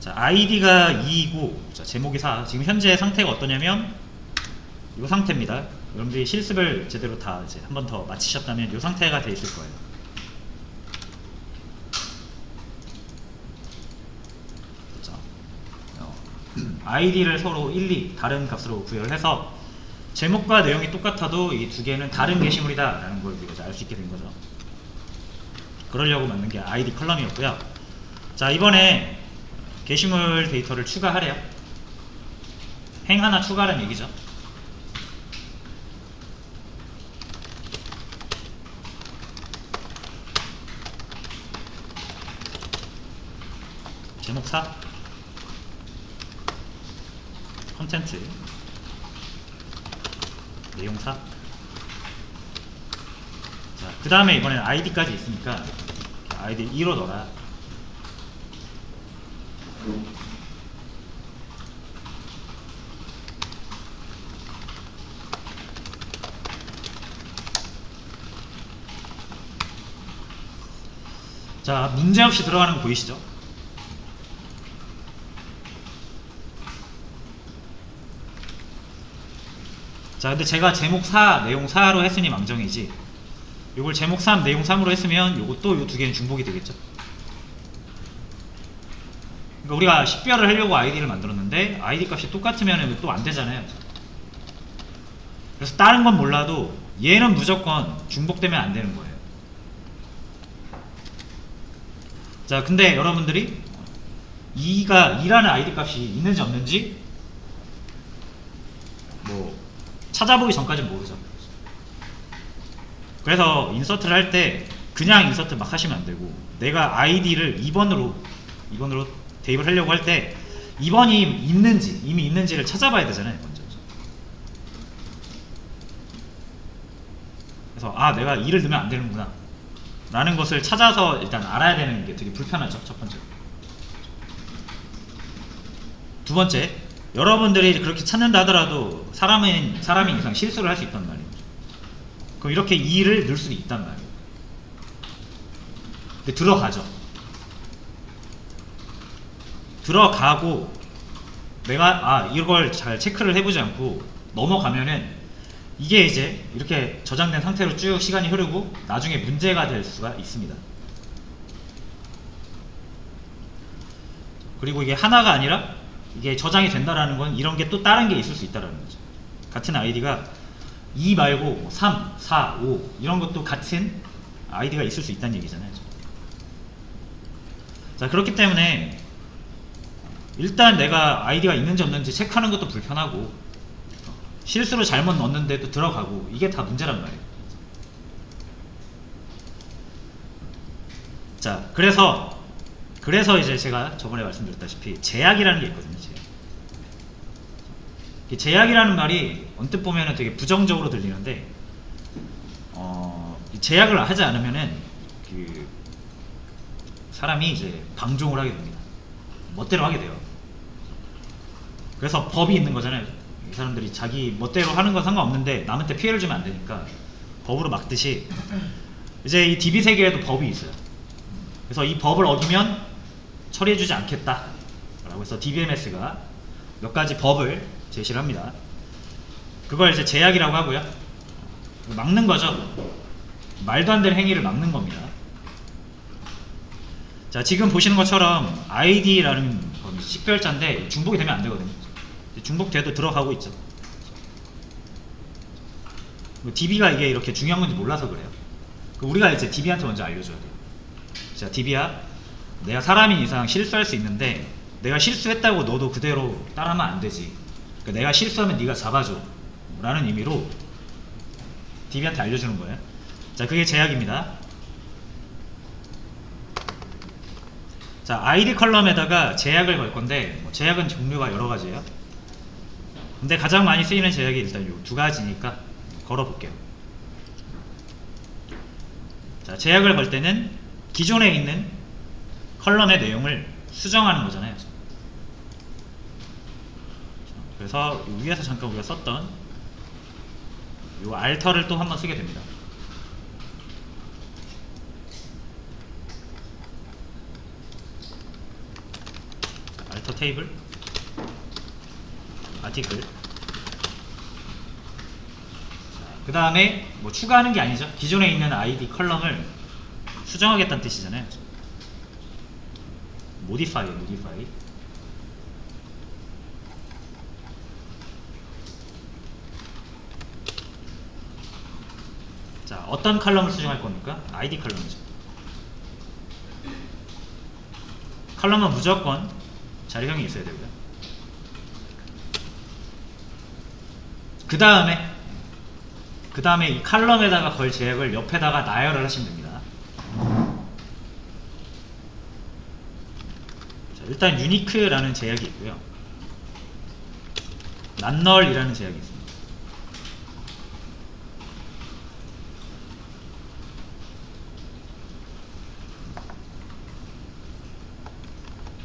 자, id가 2이고 자, 제목이 4. 지금 현재 상태가 어떠냐면 이 상태입니다. 여러분들이 실습을 제대로 다 이제 한 번 더 마치셨다면 이 상태가 돼 있을 거예요. 그렇죠? id를 서로 1, 2 다른 값으로 구별을 해서 제목과 내용이 똑같아도 이 두 개는 다른 게시물이다 라는 걸 우리가 알 수 있게 된 거죠. 그러려고 만든 게 id 컬럼이었고요. 자, 이번에 게시물 데이터를 추가하래요. 행 하나 추가하라는 얘기죠. 제목 4 컨텐츠 내용 4. 자, 그 다음에 이번엔 id까지 있으니까 id 2로 넣어라. 자, 문제없이 들어가는 거 보이시죠? 자, 근데 제가 제목 4, 내용 4로 했으니 망정이지 요걸 제목 3, 내용 3으로 했으면 요것도 요 두 개는 중복이 되겠죠. 그러니까 우리가 식별을 하려고 id를 만들었는데 id 값이 똑같으면 또 안 되잖아요. 그래서 다른 건 몰라도 얘는 무조건 중복되면 안 되는 거예요. 자, 근데 여러분들이 2라는 id 값이 있는지 없는지 뭐 찾아보기 전까지는 모르죠. 그래서 인서트를 할 때 그냥 인서트 막 하시면 안 되고 내가 id를 2번으로 대입을 하려고 할 때 2번이 있는지 이미 있는지를 찾아봐야 되잖아요. 먼저. 그래서 아, 내가 2를 넣으면 안 되는구나 라는 것을 찾아서 일단 알아야 되는 게 되게 불편하죠. 첫 번째. 두 번째, 여러분들이 그렇게 찾는다 하더라도 사람인 이상 실수를 할 수 있단 말이에요. 그럼 이렇게 2를 넣을 수도 있단 말이에요. 근데 들어가고 내가 이걸 잘 체크를 해보지 않고 넘어가면은 이게 이제 이렇게 저장된 상태로 쭉 시간이 흐르고 나중에 문제가 될 수가 있습니다. 그리고 이게 하나가 아니라 이게 저장이 된다라는 건 이런 게 또 다른 게 있을 수 있다라는 거죠. 같은 아이디가 2 말고 3, 4, 5 이런 것도 같은 아이디가 있을 수 있다는 얘기잖아요. 자, 그렇기 때문에 일단 내가 아이디가 있는지 없는지 체크하는 것도 불편하고 실수로 잘못 넣었는데도 들어가고 이게 다 문제란 말이에요. 자, 그래서 이제 제가 저번에 말씀드렸다시피 제약이라는 게 있거든요. 제약이라는 말이 언뜻 보면은 되게 부정적으로 들리는데 제약을 하지 않으면은 그 사람이 이제 방종을 하게 됩니다. 멋대로 하게 돼요. 그래서 법이 있는 거잖아요. 이 사람들이 자기 멋대로 하는 건 상관없는데 남한테 피해를 주면 안 되니까 법으로 막듯이 이제 이 DB 세계에도 법이 있어요. 그래서 이 법을 어기면 처리해주지 않겠다 라고 해서 DBMS가 몇 가지 법을 제시를 합니다. 그걸 이제 제약이라고 하고요. 막는 거죠. 말도 안 되는 행위를 막는 겁니다. 자, 지금 보시는 것처럼 id라는 건 식별자인데 중복이 되면 안 되거든요. 중복돼도 들어가고 있죠. DB가 이게 이렇게 중요한 건지 몰라서 그래요. 우리가 이제 DB한테 먼저 알려줘야 돼요. 자, DB야, 내가 사람인 이상 실수할 수 있는데 내가 실수했다고 너도 그대로 따라하면 안 되지. 그러니까 내가 실수하면 네가 잡아줘 라는 의미로 DB한테 알려주는 거예요. 자, 그게 제약입니다. 자, ID 컬럼에다가 제약을 걸 건데 제약은 종류가 여러 가지예요. 근데 가장 많이 쓰이는 제약이 일단 요 두 가지니까 걸어 볼게요. 자, 제약을 걸 때는 기존에 있는 컬럼의 내용을 수정하는 거잖아요. 그래서 위에서 잠깐 우리가 썼던 요 알터를 또 한번 쓰게 됩니다. 메타 테이블 아티클. 그 다음에 뭐 추가하는 게 아니죠. 기존에 있는 아이디 컬럼을 수정하겠다는 뜻이잖아요. 모디파이. 자, 어떤 컬럼을 수정할 겁니까? 아이디 컬럼이죠. 컬럼은 무조건 자료형이 있어야 되고요. 그 다음에 이 컬럼에다가 걸 제약을 옆에다가 나열을 하시면 됩니다. 자, 일단 유니크라는 제약이 있고요. 난널이라는 제약이 있습니다.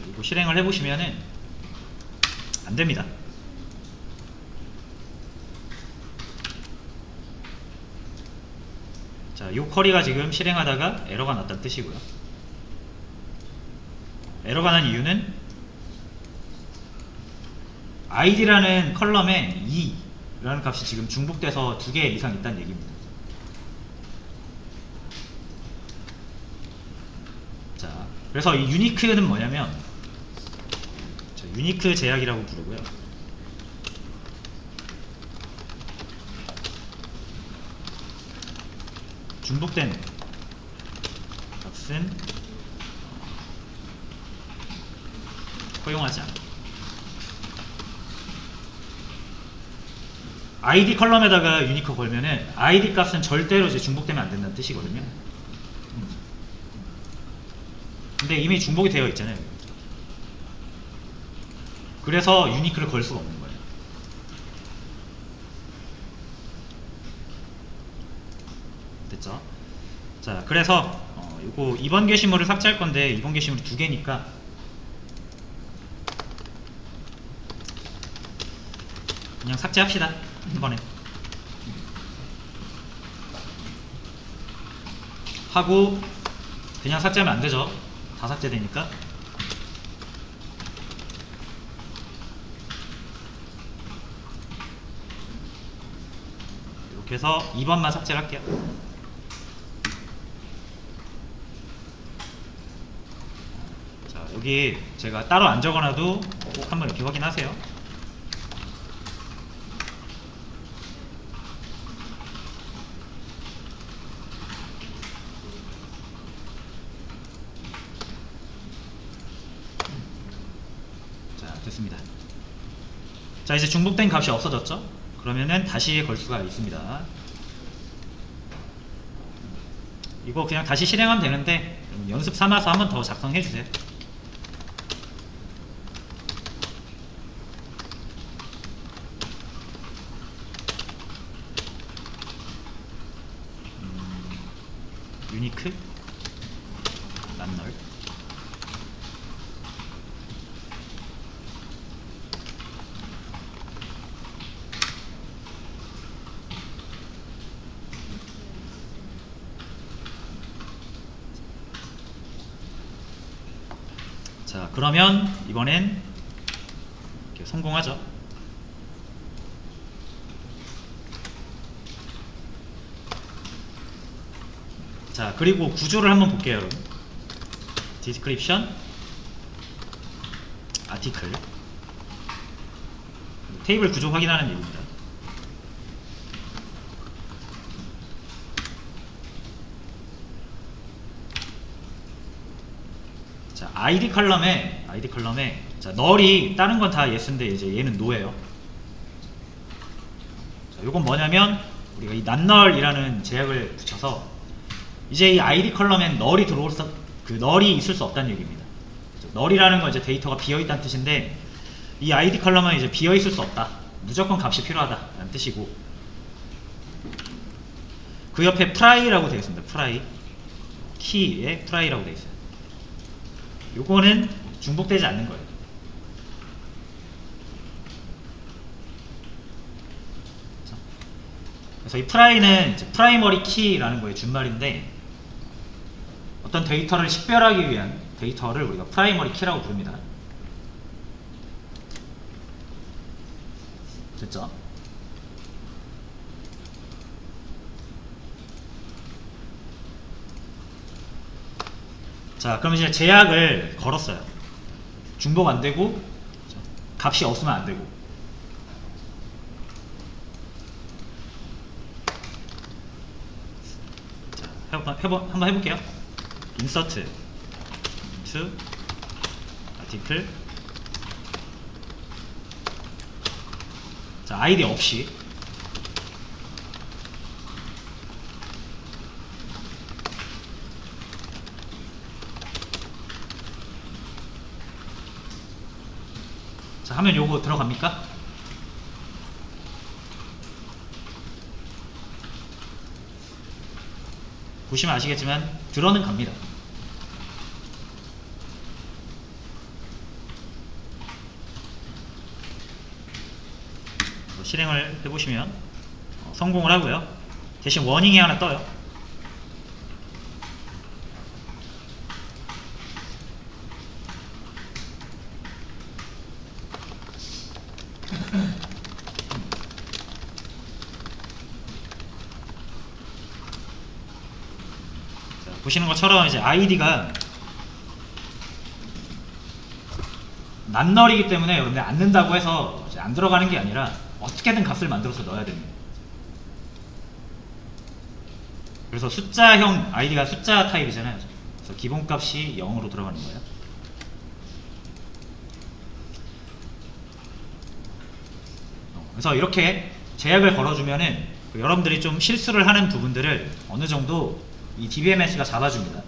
그리고 실행을 해보시면은 안됩니다. 자, 요 쿼리가 지금 실행하다가 에러가 났다는 뜻이고요. 에러가 난 이유는 id라는 컬럼에 2라는 값이 지금 중복돼서 2개 이상 있다는 얘기입니다. 자, 그래서 이 유니크는 뭐냐면, 자, 유니크 제약이라고 부르고요. 중복된 값은 허용하지 않아. id 컬럼에다가 유니크 걸면은 id 값은 절대로 이제 중복되면 안 된다는 뜻이거든요. 근데 이미 중복이 되어 있잖아요. 그래서 유니크를 걸 수가 없는 거예요. 됐죠? 자, 그래서 요거 이번 게시물을 삭제할 건데, 이번 게시물이 2개니까 그냥 삭제합시다. 한 번에 하고, 그냥 삭제하면 안 되죠. 다 삭제되니까. 이렇게 해서 2번만 삭제를 할게요. 자, 여기 제가 따로 안 적어놔도 꼭 한번 이렇게 확인하세요. 됐습니다. 자, 이제 중복된 값이 없어졌죠? 그러면은 다시 걸 수가 있습니다. 이거 그냥 다시 실행하면 되는데 연습 삼아서 한 번 더 작성해 주세요. 유니크 난널. 자, 그러면 이번엔 이렇게 성공하죠. 자, 그리고 구조를 한번 볼게요, 여러분. description article. 테이블 구조 확인하는 얘기입니다. 자, id 컬럼에 자, 널이 다른 건 다 yes인데 이제 얘는 no예요. 자, 요건 뭐냐면 우리가 이 난널이라는 제약을 붙여서 이제 이 id 컬럼엔 널이 널이 있을 수 없다는 얘기입니다. 널이라는 건 이제 데이터가 비어 있다는 뜻인데, 이 id 컬럼은 이제 비어 있을 수 없다. 무조건 값이 필요하다라는 뜻이고, 그 옆에 pry라고 되어 있습니다. pry 키에 pry라고 되어 있어요. 요거는 중복되지 않는 거예요. 그래서 이 pry는 이제 프라이머리 키라는 거의 준말인데, 어떤 데이터를 식별하기 위한 데이터를 우리가 프라이머리 키라고 부릅니다. 됐죠? 자, 그럼 이제 제약을 걸었어요. 중복 안 되고 값이 없으면 안 되고. 자, 한번 해볼게요. insert to article. 자, 아이디 없이 자, 하면 요거 들어갑니까? 보시면 아시겠지만 들어는 갑니다. 실행을 해보시면 성공을 하고요. 대신 워닝이 하나 떠요. 자, 보시는 것처럼 이제 아이디가 낱널이기 때문에 여러분들 안 넣는다고 해서 이제 안 들어가는 게 아니라 어떻게든 값을 만들어서 넣어야 됩니다. 그래서 숫자형 아이디가 숫자 타입이잖아요. 그래서 기본값이 0으로 들어가는 거예요. 그래서 이렇게 제약을 걸어주면은 여러분들이 좀 실수를 하는 부분들을 어느 정도 이 DBMS가 잡아줍니다.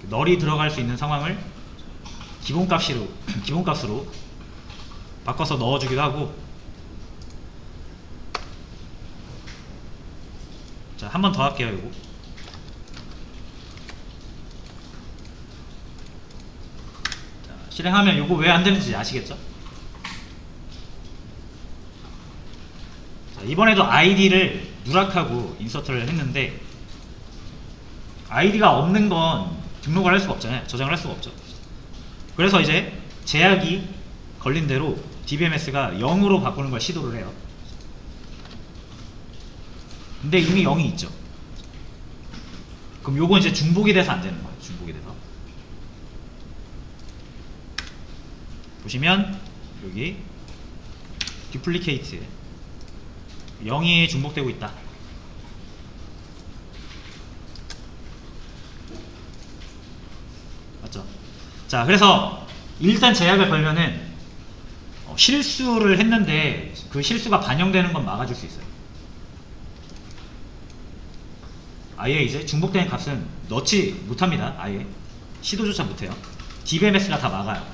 널이 들어갈 수 있는 상황을 기본값으로 바꿔서 넣어주기도 하고. 자, 한 번 더 할게요. 이거 자, 실행하면 이거 왜 안 되는지 아시겠죠? 자, 이번에도 아이디를 누락하고 인서트를 했는데 아이디가 없는 건 등록을 할 수가 없잖아요. 저장을 할 수가 없죠. 그래서 이제 제약이 걸린 대로 DBMS가 0으로 바꾸는 걸 시도를 해요. 근데 이미 0이 있죠. 그럼 요거 이제 중복이 돼서 안 되는 거예요. 중복이 돼서. 보시면 여기 듀플리케이트 0이 중복되고 있다. 맞죠? 자, 그래서 일단 제약을 걸면은 실수를 했는데 그 실수가 반영되는 건 막아줄 수 있어요. 아예 이제 중복되는 값은 넣지 못합니다. 아예 시도조차 못해요. DBMS가 다 막아요.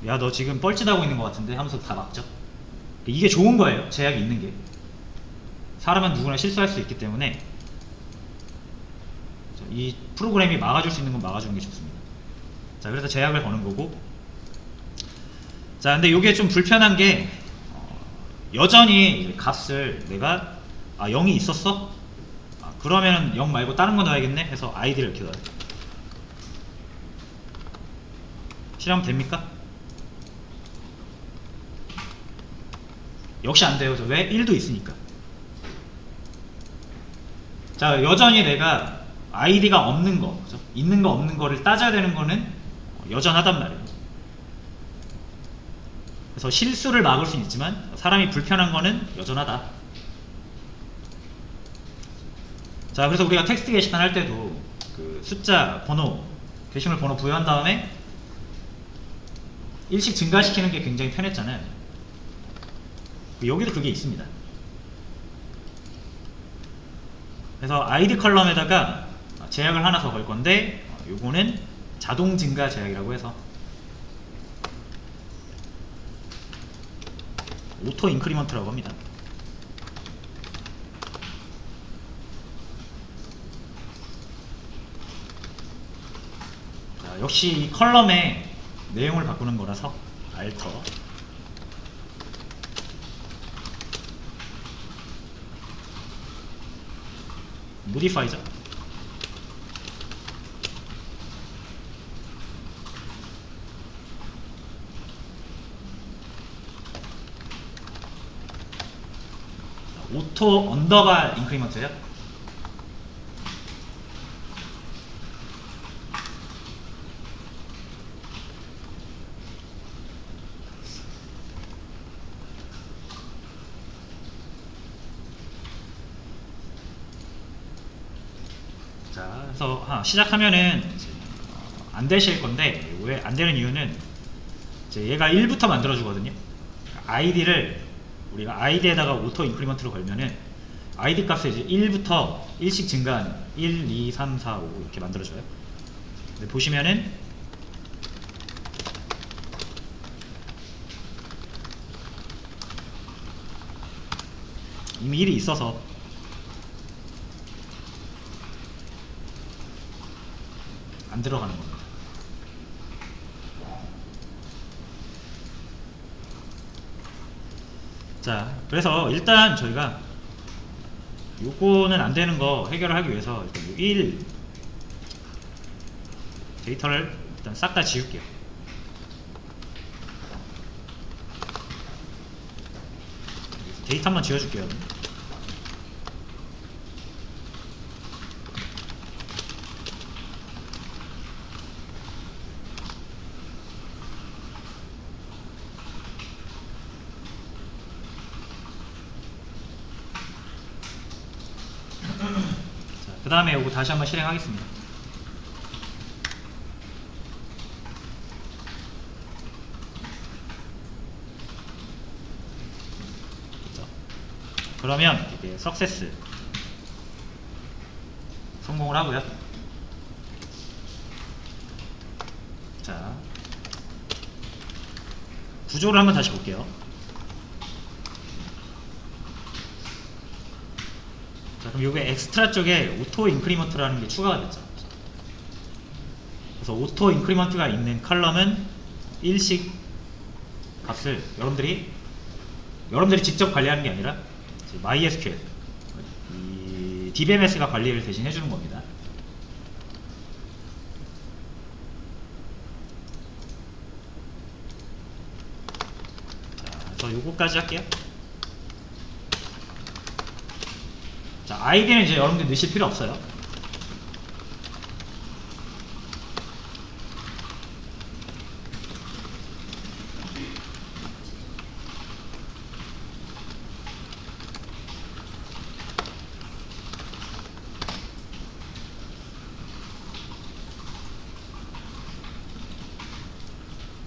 야, 너 지금 뻘짓하고 있는 것 같은데 하면서 다 막죠. 이게 좋은 거예요. 제약이 있는 게. 사람은 누구나 실수할 수 있기 때문에 이 프로그램이 막아줄 수 있는 건 막아주는 게 좋습니다. 자, 그래서 제약을 거는 거고. 자, 근데 이게 좀 불편한 게 여전히 값을 내가 0이 있었어? 그러면 0 말고 다른 거 넣어야겠네 해서 아이디를 이렇게 넣어요. 실행하면 됩니까? 역시 안 돼요. 왜? 1도 있으니까. 자, 여전히 내가 아이디가 없는 거, 그죠? 있는 거 없는 거를 따져야 되는 거는 여전하단 말이에요. 그래서 실수를 막을 수는 있지만 사람이 불편한 거는 여전하다. 자, 그래서 우리가 텍스트 게시판 할 때도 그 숫자, 번호, 게시물 번호 부여한 다음에 일씩 증가시키는 게 굉장히 편했잖아요. 여기도 그게 있습니다. 그래서 아이디 컬럼에다가 제약을 하나 더 걸 건데 요거는 자동 증가 제약이라고 해서 오토 인크리먼트라고 합니다. 자, 역시 이 컬럼의 내용을 바꾸는 거라서 알터 모디파이죠. 오토 언더바 인크리먼트예요. 자, 그래서 시작하면은 안 되실 건데, 왜 안 되는 이유는 이제 얘가 1부터 만들어 주거든요. 아이디를 우리가 아이디에다가 오토 인크리먼트로 걸면은 아이디 값을 이제 1부터 1씩 증가하는 1, 2, 3, 4, 5 이렇게 만들어줘요. 근데 보시면은 이미 1이 있어서 안 들어가는 겁니다. 자, 그래서 일단 저희가 요거는 안 되는 거 해결을 하기 위해서 일단 요 1 데이터를 일단 싹 다 지울게요. 데이터 한번 지워줄게요. 그 다음에 요거 다시 한번 실행하겠습니다. 그렇죠? 그러면 이게 석세스 성공을 하고요. 자, 구조를 한번 다시 볼게요. 자, 그럼 요게 엑스트라 쪽에 오토 인크리먼트라는 게 추가가 됐죠. 그래서 오토 인크리먼트가 있는 컬럼은 1씩 값을 여러분들이 직접 관리하는 게 아니라 MySQL 이 DBMS가 관리를 대신 해주는 겁니다. 자, 그래서 요거까지 할게요. 자, 아이디는 이제 여러분들 넣으실 필요 없어요.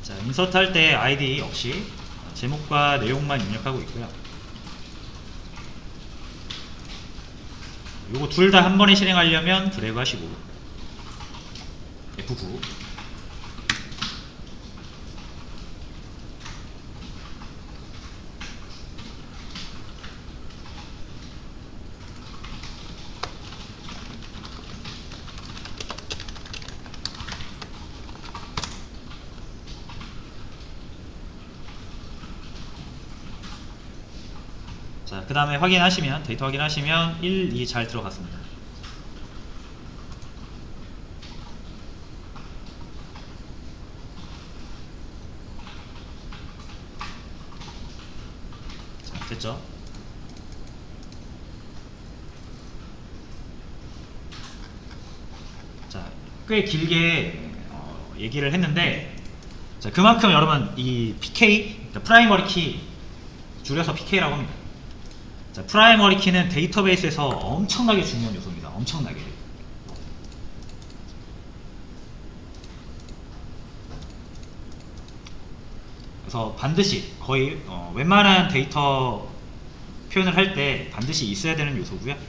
자, 인서트 할 때 아이디 역시 제목과 내용만 입력하고 있고요. 요거 둘 다 한 번에 실행하려면 드래그 하시고 F9 자, 그 다음에 확인하시면 데이터 확인하시면 1, 2 잘 들어갔습니다. 자, 됐죠? 자, 꽤 길게 얘기를 했는데, 자, 그만큼 여러분 이 PK, 그러니까 프라이머리 키 줄여서 PK라고 합니다. 자, 프라이머리 키는 데이터베이스에서 엄청나게 중요한 요소입니다. 엄청나게. 그래서 반드시 거의 웬만한 데이터 표현을 할 때 반드시 있어야 되는 요소고요. 그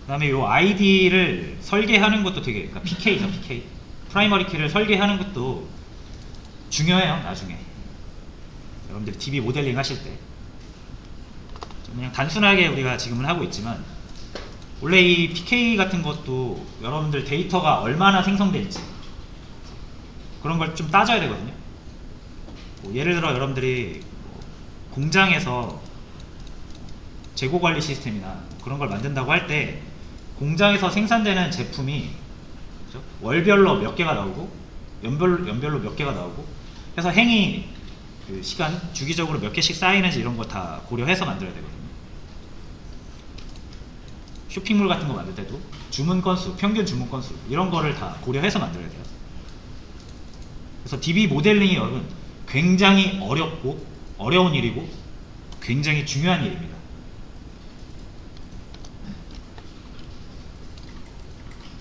다음에 이 아이디를 설계하는 것도 되게, 그러니까 PK죠, PK. 프라이머리 키를 설계하는 것도 중요해요, 나중에. 여러분들이 DB 모델링 하실 때. 그냥 단순하게 우리가 지금은 하고 있지만, 원래 이 PK 같은 것도 여러분들 데이터가 얼마나 생성될지 그런 걸 좀 따져야 되거든요. 뭐 예를 들어 여러분들이 공장에서 재고 관리 시스템이나 그런 걸 만든다고 할 때 공장에서 생산되는 제품이 그렇죠? 월별로 몇 개가 나오고 연별로 몇 개가 나오고 해서 행이 그 시간 주기적으로 몇 개씩 쌓이는지 이런 거 다 고려해서 만들어야 되거든요. 쇼핑몰 같은 거 만들 때도 주문 건수, 평균 주문 건수 이런 거를 다 고려해서 만들어야 돼요. 그래서 DB 모델링이 굉장히 어렵고 어려운 일이고 굉장히 중요한 일입니다.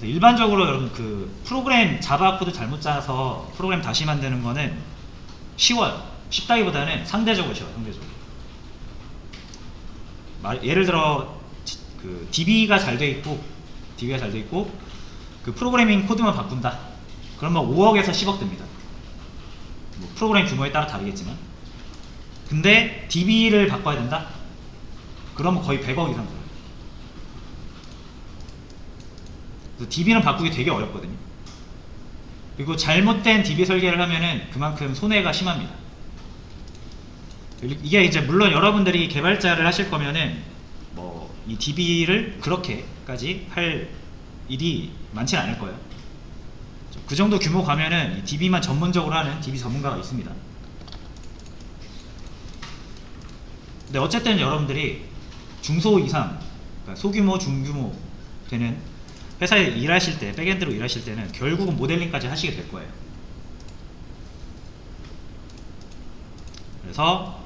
일반적으로 여러분 그 프로그램 자바 코드 잘못 짜서 프로그램 다시 만드는 거는 쉬워요. 쉽다기보다는 상대적으로 쉬워요. 상대적으로. 예를 들어 그 DB가 잘 돼 있고 그 프로그래밍 코드만 바꾼다. 그러면 5억에서 10억 듭니다. 뭐 프로그램 규모에 따라 다르겠지만. 근데 DB를 바꿔야 된다? 그러면 거의 100억 이상 들어요. 그래서 DB는 바꾸기 되게 어렵거든요. 그리고 잘못된 DB 설계를 하면은 그만큼 손해가 심합니다. 이게 이제 물론 여러분들이 개발자를 하실 거면은 뭐 이 DB를 그렇게까지 할 일이 많지는 않을 거예요. 그 정도 규모 가면은 이 DB만 전문적으로 하는 DB 전문가가 있습니다. 근데 어쨌든 여러분들이 중소 이상, 그러니까 소규모, 중규모 되는 회사에 일하실 때, 백엔드로 일하실 때는 결국은 모델링까지 하시게 될 거예요. 그래서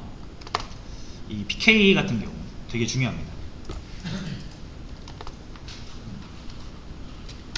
이 PK 같은 경우 되게 중요합니다.